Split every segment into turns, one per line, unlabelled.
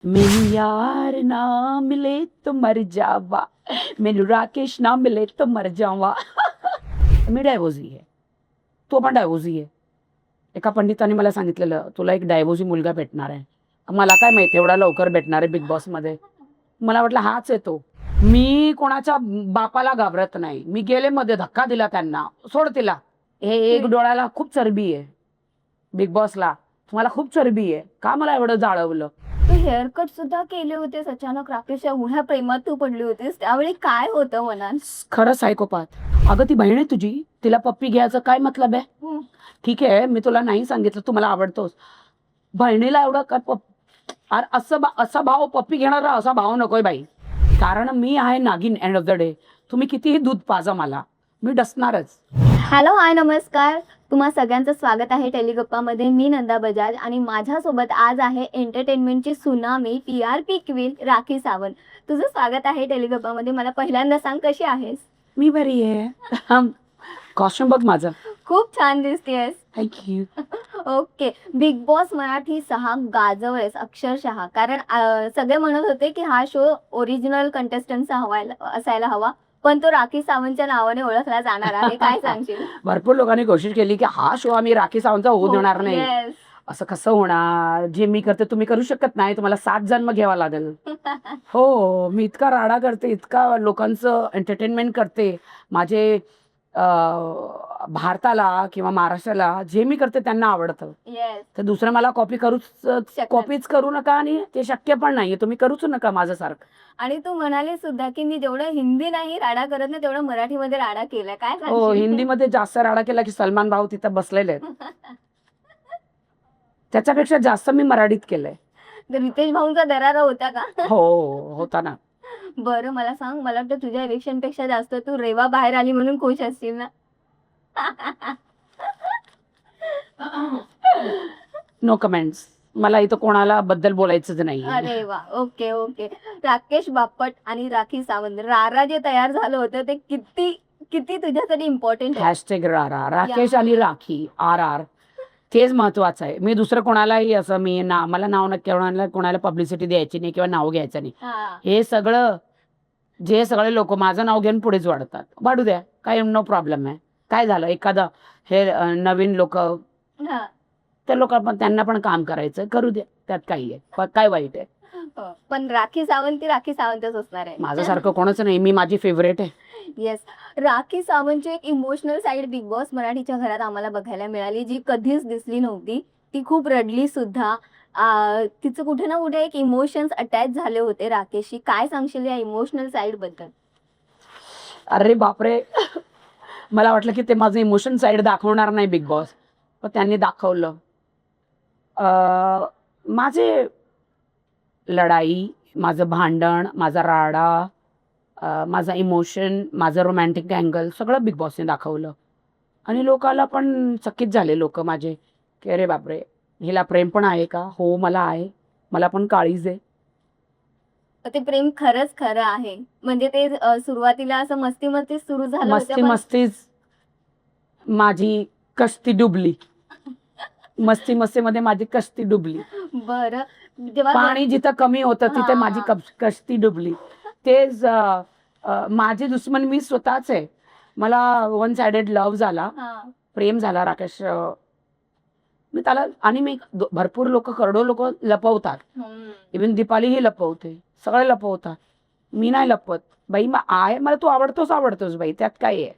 Menu यार ना मिले तो मर जावा, मेनू राकेश ना मिले तो मर जावा. मी डायव्होर्सी आहे. तो पण डायव्होर्सी आहे. एका पंडितांनी मला सांगितलेलं, तुला एक डायव्होर्सी मुलगा भेटणार आहे. मला काय माहिती एवढा लवकर भेटणार आहे बिग बॉसमध्ये. मला वाटलं हाच आहे तो. मी कोणाच्या बापाला घाबरत नाही. मी गेले मध्ये धक्का दिला त्यांना. सोड तिला. हे एक डोळ्याला खूप चरबी आहे. बिग बॉसला. तुम्हाला खूप चरबी आहे. का मला एवढं जाळवलं?
तू हेअर कट सुद्धा केले होतेस अचानक राकेशच्या एवढ्या प्रेमात तू पडली होतीस त्यावेळी काय होतं मनात?
खरं सायकोपाथ. अगं ती बहीण आहे तुझी, तिला पप्पी घ्यायचं काय मतलब आहे? ठीक आहे, मी तुला नाही सांगितलं तू मला आवडतोस. बहिणीला एवढं काय अरे असा भाव पप्पी घेणारा असा भाव नकोय बाई. कारण मी आहे नागिन एंड ऑफ द डे. तुम्ही कितीही दूध पाजा मला, मी डसणारच.
हॅलो हाय नमस्कार. तुम्हा सगळ्यांचं स्वागत आहे टेलिगप्पामध्ये. मी नंदा बजाज आणि माझ्यासोबत आज आहे एंटरटेनमेंटची tsunami TRP queen Rakhi Sawant. तुझं स्वागत आहे टेलिगप्पामध्ये. मला पहिल्यांदा सांग कशी आहेस?
मी बरी आहे. कॉस्ट्युम बघ माझं.
खूप छान दिसतेस.
Thank you.
Okay. Bigg Boss Marathi 6 गाजवलेस अक्षरशः. कारण सगळे म्हणत होते की हा शो ओरिजिनल कंटेस्टंटचा असायला हवा, पण तो राखी सावंतच्या नावाने ओळखला जाणार आहे. काय सांगशील?
भरपूर लोकांनी कोशिश केली की हा शो आम्ही राखी सावंतचा होऊ देणार नाही.
Yes.
असं कसं होणार? जे मी करते तुम्ही करू शकत नाही. तुम्हाला 7 जन्म घ्यावा लागेल. हो, मी इतका राडा करते, इतका लोकांचं एंटरटेनमेंट करते. माझे भारताला किंवा महाराष्ट्राला जे मी करते त्यांना आवडतं.
येस.
तर दुसरं मला
शकत.
कॉपीच करू नका आणि ते शक्य पण नाहीये. तुम्ही करूच नका माझ्यासारखं.
आणि तू म्हणाली सुद्धा की मी जेवढं हिंदी नाही राडा करत नाही तेवढं मराठीमध्ये राडा केलाय. काय
हो,
सांगशील?
हिंदीमध्ये जास्त राडा केला की सलमान भाऊ तिथं बसलेले आहेत. त्याच्यापेक्षा जास्त मी मराठीत केलंय.
तर रितेश भाऊंचा दरारा होता का?
हो, होता ना.
बरं मला सांग, मला वाटतं तुझ्या इलेक्शन पेक्षा जास्त तू रेवा बाहेर आली म्हणून खुश असशील ना?
No comments. मला इथं कोणाला बद्दल बोलायचंच नाही.
अरे वा. Okay okay. राकेश बापट आणि राखी सावंत रारा जे तयार झालं होतं ते किती किती तुझ्यासाठी इम्पॉर्टंट आहे?
हॅशटॅग रारा. राकेश आणि राखी RR तेच महत्वाचं आहे. मी दुसरं कोणालाही असं मला नाव नक्की कोणाला पब्लिसिटी द्यायची नाही किंवा नाव घ्यायचं नाही.
हा.
हे सगळे लोक माझं नाव घेऊन पुढेच वाढतात. वाढू द्या, काही नो प्रॉब्लेम आहे. काय झालं एखादं हे नवीन लोक
हा.
त्या लोक पण त्यांना पण काम करायचं करू द्या. त्यात काही आहे काय वाईट आहे?
हो. पण राखी सावंत ती राखी सावंतच असणार आहे.
माझ्यासारखं कोणच नाही. मी माझी फेवरेट आहे.
येस. राखी सावंतची एक इमोशनल साइड बिग बॉस मराठीच्या घरात आम्हाला बघायला मिळाली जी कधीच दिसली नव्हती. ती खूप रडली सुद्धा. तिचं कुठे ना कुठे एक इमोशन्स अटॅच झाले होते राकेशशी. काय सांगशील या इमोशनल साइड बद्दल?
अरे बापरे. मला वाटलं की ते माझं इमोशन साईड दाखवणार नाही बिग बॉस, पण त्यांनी दाखवलं. माझे लढाई, माझं भांडण, माझा राडा, माझा इमोशन, माझं रोमॅन्टिक अँगल सगळं बिग बॉसने दाखवलं. आणि लोकाला पण चकित झाले लोक माझे की अरे बापरे, हिला प्रेम पण आहे का? हो मला आहे. मला पण काळीज आहे.
ते प्रेम खरंच खरं आहे. म्हणजे ते सुरुवातीला असं मस्ती मस्ती सुरू झालं होतं
मस्ती
पण
मस्तीच माझी कश्ती डुबली. मस्ती मस्तीमध्ये माझी कश्ती डुबली.
बरं. जेव्हा
पाणी जिथं कमी होतं तिथे माझी कश्ती डुबली. तेच माझी दुश्मन मी स्वतःच आहे. मला वन साइडेड लव्ह झाला,
हा.
प्रेम झाला राकेश. मी त्याला आणि मी भरपूर लोक करोडो लोक लपवतात. इव्हन दीपालीही लपवते, सगळे लपवतात. मी नाही लपवत बाई. आहे मला तू आवडतोस बाई. त्यात काय आहे?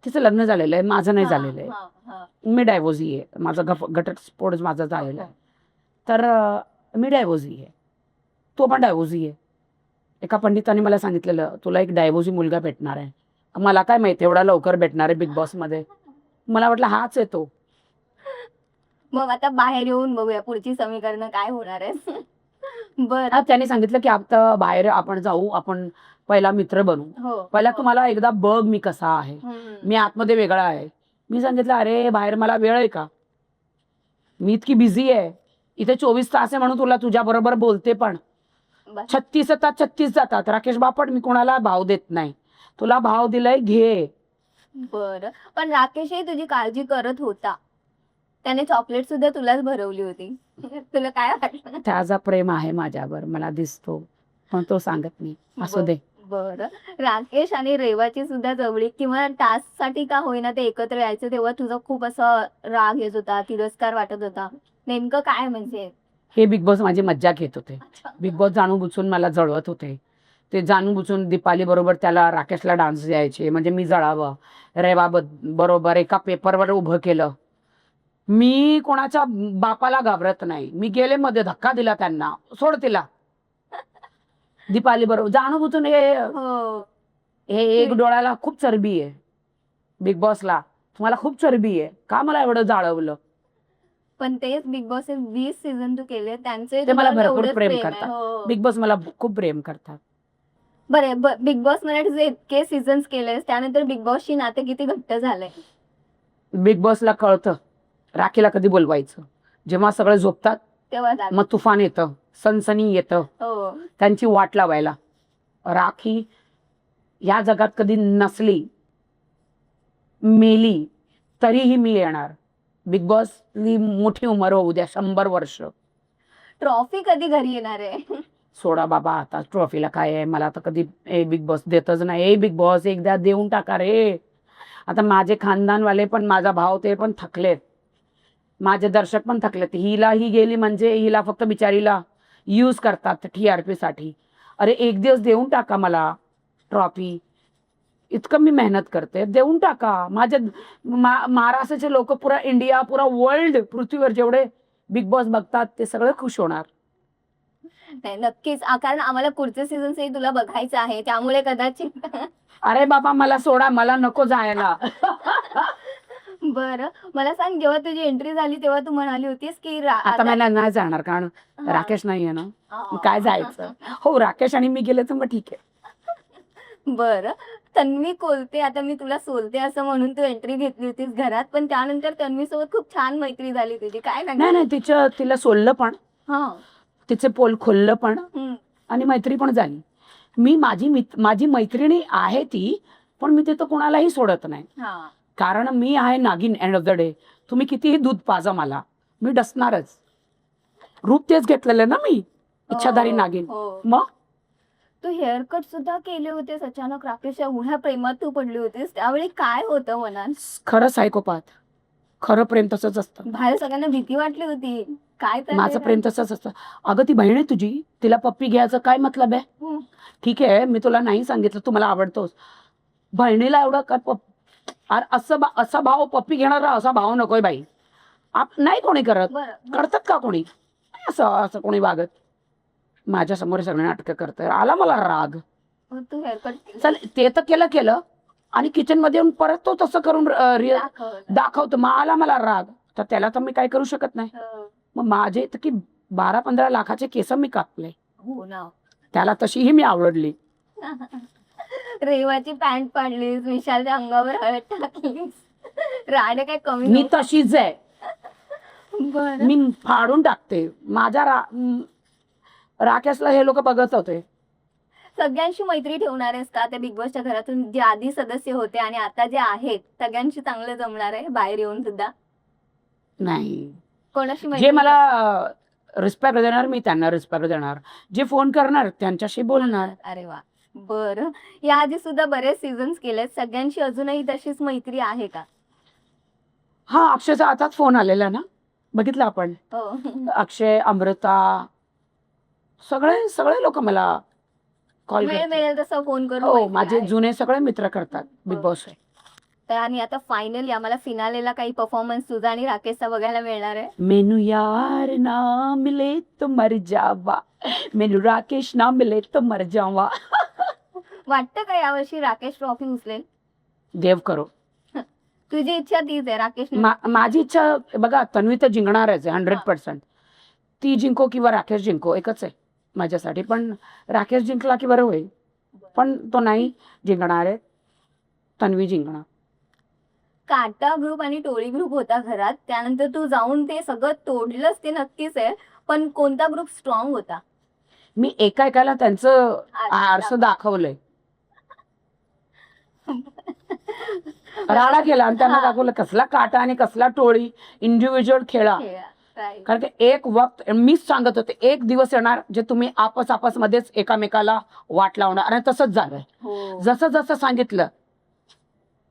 तिचं लग्न झालेलं आहे, माझं नाही झालेलं आहे.
हा, हा.
मी डायव्होर्सी आहे. माझा घटस्फोट माझा झालेला आहे. तर मी डायव्होर्सी आहे. तो पण डायव्होर्सी आहे. एका पंडितांनी मला सांगितलेलं, तुला एक डायव्होर्सी मुलगा भेटणार आहे. मला काय माहिती एवढा लवकर भेटणार आहे बिग बॉसमध्ये. मला वाटलं हाच आहे तो.
मग आता बाहेर येऊन बघूया पुढची समीकरणं काय होणार आहे. बरं.
त्यांनी सांगितलं की आता बाहेर आपण जाऊ, आपण पहिला मित्र बनू.
हो.
पहिला तुम्हाला एकदा बघ मी कसा आहे. मी आतमध्ये वेगळा आहे. मी सांगितलं अरे बाहेर मला वेळ आहे का? मी इतकी बिझी आहे. इथे 24 तास आहे म्हणून तुला तुझ्या बरोबर बोलते, पण 36 येतात 36 जातात. राकेश बापट मी कोणाला भाव देत नाही. तुला भाव दिलाय घे.
बरं. पण राकेशही तुझी काळजी करत होता. त्याने चॉकलेट सुद्धा तुलाच भरवली होती. तुला काय वाटलं?
त्याचा प्रेम आहे माझ्यावर मला दिसतो, पण तो सांगत नाही. असू दे.
बरं. राकेश आणि रेवाची सुद्धा जवळीक किंवा टास्कसाठी का होईना ते एकत्र यायचे तेव्हा तुझा खूप असा राग येत होता, तिरस्कार वाटत होता. नेमकं काय म्हणजे?
हे बिग बॉस माझी मज्जा घेत होते. बिग बॉस जाणून-बुसून मला जळवत होते. ते जाणून-बुसून दीपाली बरोबर त्याला राकेशला डान्स द्यायचे म्हणजे मी जळावं. रेवा बरोबर एका पेपरवर उभं केलं. मी कोणाच्या बापाला घाबरत नाही. मी गेले मध्ये धक्का दिला त्यांना. सोड तिला. दीपाली बरोबर जाणून-बुसून
हो.
हे एक डोळ्याला खूप चरबी आहे. बिग बॉसला तुम्हाला खूप चरबी आहे. का मला एवढं जाळवलं?
पण तेच बिग बॉस 20 सीझन तू केले त्यांचे
ते मला
तुझ्यावर
भरपूर
एवढंच
प्रेम
आहे.
करतात.
हो.
बिग बॉस मला खूप प्रेम करतात.
बरं बिग बॉस मराठीचे इतके सीझन्स केलेस त्यानंतर बिग बॉसची नाते किती घट्ट झाले?
बिग बॉसला कळतं राखीला कधी बोलवायचं. जेव्हा सगळे झोपतात
तेव्हा झालं.
मग तुफान येतं, सनसनी येतं,
हो.
त्यांची वाट लावायला. राखी या जगात कधी नसली, मेली तरीही मी येणार. बिग बॉसनी मोठी उमर होऊ द्या, 100 वर्ष.
ट्रॉफी कधी घरी येणार आहे?
सोडा बाबा आता ट्रॉफीला काय आहे. मला आता कधी बिग बॉस देतच नाही. बिग बॉस एकदा देऊन टाका रे. आता माझे खानदानवाले पण, माझा भाव ते पण थकलेत. माझे दर्शक पण थकलेत. हिला ही गेली म्हणजे हिला फक्त बिचारीला यूज करतात TRP साठी. अरे एक दिवस देऊन टाका मला ट्रॉफी. इतकं मी मेहनत करते, देऊन टाका. माझ्या महाराष्ट्राचे लोक, पुरा इंडिया, पुरा वर्ल्ड, पृथ्वीवर जेवढे बिग बॉस बघतात ते सगळे खुश होणार.
नाही नक्कीच कारण आम्हाला पुढचे सीझन तुला बघायचं आहे त्यामुळे कदाचित.
अरे बाबा मला सोडा, मला नको जायला.
बरं मला सांग जेव्हा तुझी एंट्री झाली तेव्हा तू म्हणाली होतीस की
आता मला नाही जाणार कारण राकेश नाहीये ना. काय जायचं. हो राकेश आणि मी गेले तर मग ठीक आहे.
बरं तन्वी कोलते आता मी तुला सोलते असं म्हणून तू एंट्री घेतली होतीस घरात पण त्यानंतर तन्वी सोबत खूप छान मैत्री झाली तुझी काय
नाही नाही तिला सोललं पण,
हा
तिचे पोल खोललं पण आणि मैत्री पण झाली. मी माझी मैत्रिणी आहे ती, पण मी तिथं कोणालाही सोडत नाही. कारण मी आहे नागिन. एंड ऑफ द डे तुम्ही कितीही दूध पाजा मला, मी डसणारच. रूप तेच घेतलेलं ना मी, इच्छाधारी नागिन. मग
तू हेअरकट सुद्धा केले होतेस अचानक राकेशच्या एवढ्या प्रेमात तू पडली होतीस त्यावेळी काय होतं मनात?
खरं सायकोपाथ, खरं प्रेम तसंच असतं.
बाहेर सगळ्यांना भीती वाटली होती काय तर
माझं प्रेम तसंच असतं. अगं ती बहीण आहे तुझी, तिला पप्पी घ्यायचं काय मतलब आहे? ठीक आहे मी तुला नाही सांगितलं तू मला आवडतोस, बहिणीला एवढं असा भाव पप्पी घेणारा असा भाव नकोय बाई. नाही कोणी करतात का कोणी असं कोणी वागत? माझ्या समोर सगळे नाटकं करतंय. आला मला राग.
तू हेअरकट
चल ते तर केलं आणि किचन मध्ये येऊन परत तो तसं करून दाखवतो. मग आला मला राग, तर त्याला तर मी काय करू शकत नाही. मग माझे तर की 12-15 लाखाचे केस मी कापले.
हो ना.
त्याला तशीही मी आवडली.
रेवाची पॅन्ट पाडलीस, विशालच्या अंगावर हळद टाकलीस, राणे काय कमी
मी तशीच आहे.
बरं
मी फाडून टाकते. माझ्या राकेशला हे लोक बघत होते.
सगळ्यांशी मैत्री ठेवणार आहेस का त्या बिग बॉसच्या घरातून जे आधी सदस्य होते आणि आता जे आहेत सगळ्यांशी चांगलं जमणार आहे बाहेर येऊन सुद्धा?
नाही,
कोणाशी
जे मला रिस्पेक्ट देणार मी त्यांना रिस्पेक्ट देणार, जे फोन करणार त्यांच्याशी बोलणार.
अरे वा. बरं याआधी सुद्धा बरेच सीझन्स केले, सगळ्यांशी अजूनही तशीच मैत्री आहे का?
हा अक्षयचा आताच फोन आलेला ना, बघितलं आपण. अक्षय, अमृता, सगळे लोक मला कॉल
वेळ मिळेल तसा फोन करून
हो माझे जुने सगळे मित्र करतात बिग बॉस.
आणि आता फायनली आम्हाला फिनालेला काही परफॉर्मन्स तुझा आणि राकेशचा बघायला मिळणार आहे.
मेनू यार ना मिले तो मर जावा, मेनू राकेश ना मिले तो मर जावा.
वाटतं का यावर्षी राकेश ट्रॉफी उचलेल?
देव करो.
तुझी इच्छा तीच आहे राकेश?
माझी इच्छा बघा, तन्वी तर जिंकणारच आहे 100%. ती जिंको किंवा राकेश जिंको एकच आहे माझ्यासाठी. पण राकेश जिंकला की बरं होईल, पण तो नाही जिंकणार आहे, तन्वी जिंकणार.
काटा ग्रुप आणि टोळी ग्रुप होता घरात, त्यानंतर तू जाऊन ते सगळं तोडलंस ते नक्कीच आहे, पण कोणता ग्रुप स्ट्रॉंग होता?
मी एकाला त्यांचं आरसं दाखवलंय. राडा केला आणि त्यांना दाखवलं कसला काटा आणि कसला टोळी, इंडिव्हिज्युअल खेळा.
Right.
कारण की एक वक्त मीच सांगत होते, एक दिवस येणार जे तुम्ही आपस मध्येच एकामेकाला वाट लावणार, आणि तसंच झालंय.
हो.
जसं जसं सांगितलं,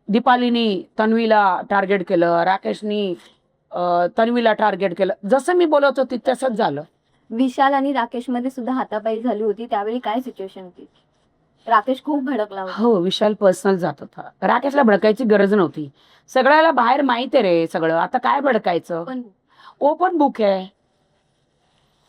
दीपालीनी तन्वीला टार्गेट केलं, राकेशनी तन्वीला टार्गेट केलं, जसं मी बोलत होती तसंच झालं.
विशाल आणि राकेश मध्ये सुद्धा हातापाई झाली होती, त्यावेळी काय सिच्युएशन होती? राकेश खूप भडकला होता.
हो, विशाल पर्सनल जात होता. राकेशला भडकायची गरज नव्हती. सगळ्याला बाहेर माहिती आहे रे सगळं, आता काय भडकायचं.
पण
ओपन बुक आहे.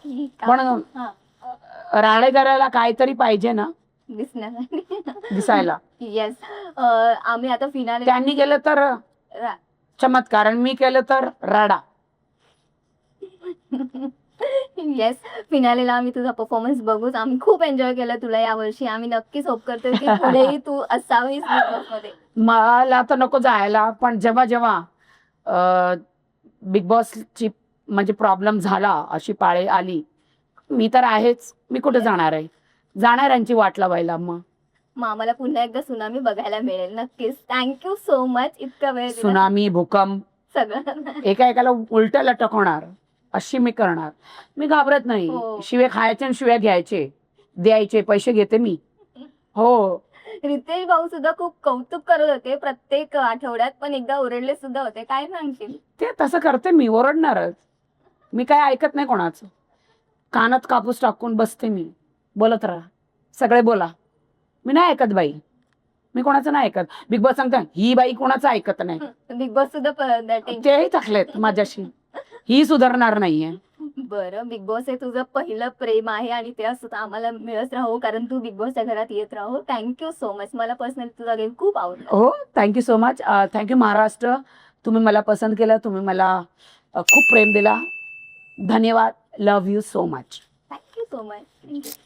ठीक
पण
आहे. हा,
राडे करायला काहीतरी पाहिजे ना
दिसण्यासाठी.
दिसायला.
येस. आम्ही आता फिनाले
त्यांनी केलं तर चमत्कार आणि मी केलं तर राडा.
येस, फिनालेला आम्ही तुझा परफॉर्मन्स बघूच. आम्ही खूप एन्जॉय केलं तुला यावर्षी. आम्ही नक्कीच होप करतोय की पुढेही तू असावीस Big Boss मध्ये.
मला तर नको जायला, पण जेव्हा जेव्हा बिग बॉसची म्हणजे प्रॉब्लेम झाला, अशी पाळी आली, मी तर आहेच. मी कुठे जाणार आहे, जाणाऱ्यांची वाट लावायला. मग
आम्हाला पुन्हा एकदा सुनामी बघायला मिळेल नक्कीच. थँक्यू सो मच इतका वेळ दिला.
सुनामी, भूकंप,
सगळं.
एका उलट लटकवणार अशी मी करणार. मी घाबरत नाही.
हो.
शिवे खायचे आणि शिव्या घ्यायचे, द्यायचे, पैसे घेते मी. हो,
रितेश भाऊ सुद्धा खूप कौतुक करत होते प्रत्येक आठवड्यात, पण एकदा ओरडले सुद्धा होते. काय सांगशील?
ते तसं करते मी, ओरडणारच. मी काय ऐकत नाही कोणाचं. कानात कापूस टाकून बसते मी, बोलत राहा, सगळे बोला. मी नाही ऐकत बाई, मी कोणाचं नाही ऐकत. बिग बॉस सांगता ही बाई कोणाचं ऐकत नाही.
बिग बॉस सुद्धा
तेही थकलेत माझ्याशी, ही सुधारणार नाहीये.
बरं, बिग बॉस हे तुझं पहिलं प्रेम आहे आणि ते असं आम्हाला मिळत राहो, कारण तू बिग बॉसच्या घरात येत राहो. Thank you so much. मला पर्सनली तुझा गेम खूप आवडला.
हो, thank you so much. Thank you Maharashtra. तुम्ही मला पसंत केलं, तुम्ही मला खूप प्रेम दिला. धन्यवाद. Love you so much.
Thank you so much.